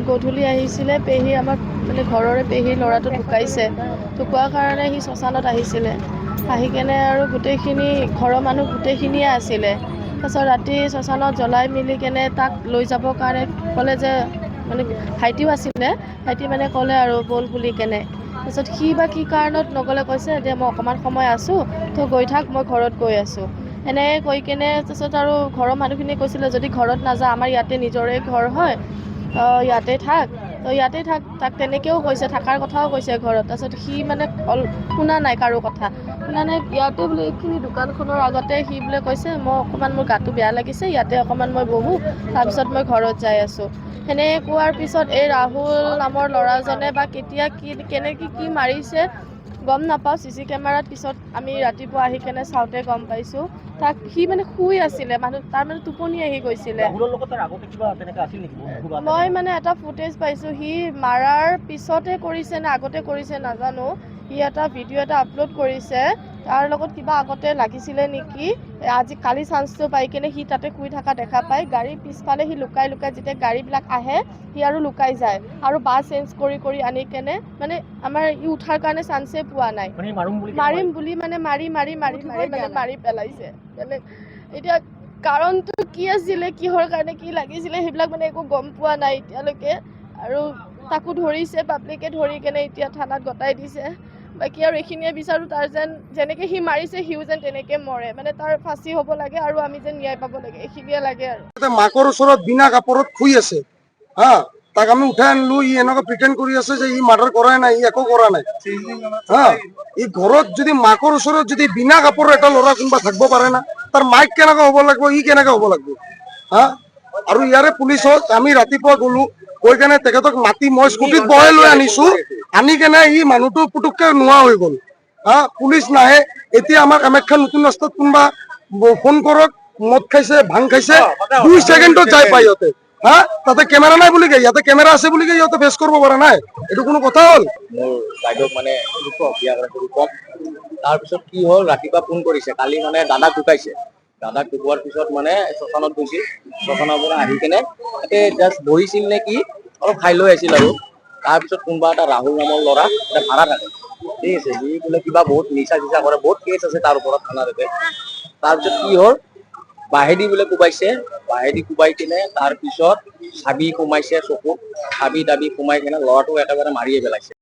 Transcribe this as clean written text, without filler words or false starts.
গধূলি আহিছিলে পেহী আমাৰ মানে ঘৰৰে পেহীৰ ল'ৰাটো ঢুকাইছে ঢুকোৱাৰ কাৰণে সি শ্মশানত আহিছিলে আহি কেনে আৰু গোটেইখিনি ঘৰৰ মানুহ গোটেইখিনিয়ে আছিলে তাৰপিছত ৰাতি শ্মশানত জ্বলাই মিলি কেনে তাক লৈ যাবৰ কাৰণে ক'লে যে মানে ভাইটিও আছিলে ভাইটি মানে ক'লে আৰু ব'ল বুলি কেনে তাৰপিছত সি বা কি কাৰণত নগ'লে কৈছে যে মই অকণমান সময় আছোঁ তো গৈ থাক মই ঘৰত গৈ আছোঁ এনেকৈ কৈ কেনে তাৰপিছত আৰু ঘৰৰ মানুহখিনিয়ে কৈছিলে যদি ঘৰত নাযাওঁ আমাৰ ইয়াতে নিজৰে ঘৰ হয় ইয়াতে থাক তাক তেনেকৈও কৈছে থকাৰ কথাও কৈছে ঘৰত তাৰপিছত সি মানে শুনা নাই কাৰো কথা শুনা নাই ইয়াতে বোলে এইখিনি দোকানখনৰ আগতে সি বোলে কৈছে মই অকণমান মোৰ গাটো বেয়া লাগিছে ইয়াতে অকণমান মই বহোঁ তাৰপিছত মই ঘৰত যাই আছোঁ সেনেকৈ কোৱাৰ পিছত এই ৰাহুল নামৰ ল'ৰাজনে বা কেতিয়া কেনেকৈ কি মাৰিছে গম নাপাওঁ CC কেমেৰাত পিছত আমি ৰাতিপুৱা আহি কেনে চাওঁতে গম পাইছোঁ তাক সি মানে শুই আছিলে তাৰ মানে টোপনি আহি গৈছিলে মই মানে এটা ফুটেজ পাইছোঁ সি মাৰাৰ পিছতে কৰিছে নে আগতে কৰিছে নাজানো সি এটা ভিডিঅ' এটা আপলোড কৰিছে তাৰ লগত কিবা আগতে লাগিছিলে নেকি আজি কালি চান্সটো পাই কেনে সি তাতে শুই থকা দেখা পায় গাড়ীৰ পিছফালে সি লুকাই যেতিয়া গাড়ীবিলাক আহে সি আৰু লুকাই যায় আৰু বাছ চেঞ্জ কৰি আনি কেনে মানে আমাৰ ই উঠাৰ কাৰণে চান্সে পোৱা নাই মাৰিম বুলি মানে মাৰি পেলাইছে মানে এতিয়া কাৰণটো কি আছিলে কিহৰ কাৰণে কি লাগিছিলে সেইবিলাক মানে একো গম পোৱা নাই এতিয়ালৈকে আৰু তাকো ধৰিছে পাব্লিকে ধৰি কেনে এতিয়া থানাত গতাই দিছে বাকী আৰু এইখিনিয়ে বিচাৰোঁ তাৰ যেনেকৈ সি মাৰিছে সিও যেন তেনেকৈ মৰে মানে তাৰ ফাঁচি হ'ব লাগে আৰু আমি যেন ন্যায় পাব লাগে এইখিনিয়ে লাগে আৰু মাকৰ ওচৰত বিনা কাপোৰত শুই আছে হা তাক আমি উঠাই আনিলো ই এনেকুৱা প্ৰিটেণ্ড কৰি আছে যে ই মাৰ্ডাৰ কৰাই নাই ই একো কৰা নাই হা ই ঘৰত যদি মাকৰ ওচৰত যদি বিনা কাপোৰৰ এটা ল'ৰা কোনোবা থাকিব পাৰে না তাৰ মাইক কেনেকৈ হ'ব লাগিব ই কেনেকৈ হ'ব লাগিব হা আৰু ইয়াৰে পুলিচত আমি ৰাতিপুৱা গলো গৈ কেনে তেখেতক মাতি মই স্কুটিত বহাই লৈ আনিছো আনি কেনে ই মানুহটো পুতুককে নোহোৱা হৈ গ'ল হা পুলিচ নাহে এতিয়া আমাৰ কামাখ্যা নতুন ৰাস্তাত কোনোবা ফোন কৰক মদ খাইছে ভাং খাইছে 2 ছেকেণ্ডত যাই পাই ইহঁতে হা তাতে কেমেৰা নাই বুলি কয় ইয়াতে কেমেৰা আছে বুলি ইহঁতে ফেচ কৰিব পৰা নাই এইটো কোনো কথা হ'ল মোৰ বাইদেউক মানে বিয়া কৰাটো কম তাৰপিছত কি হ'ল ৰাতিপুৱা ফোন কৰিছে কালি মানে দাদাক ঢুকাইছে দাদাক ঢুকোৱাৰ পিছত মানে শ্মশানত গৈছিল শ্মশানৰ পৰা আহি কেনে তাতে জাষ্ট বহিছিল নে কি অলপ খাই লৈ আহিছিল আৰু তাৰপিছত কোনোবা এটা ৰাহুল নামৰ ল'ৰা এটা ভাড়া থাকে ঠিক আছে সি বোলে কিবা বহুত নিচা চিচা কৰে বহুত কেছ আছে তাৰ ওপৰত থানাতে তাৰপিছত কি হ'ল বাহেদি বোলে কোবাইছে বাহেদি কোবাই কিনে তাৰপিছত চাবি সোমাইছে চকুত চাবি তাবি সোমাই কিনে ল'ৰাটোক একেবাৰে মাৰিয়ে পেলাইছে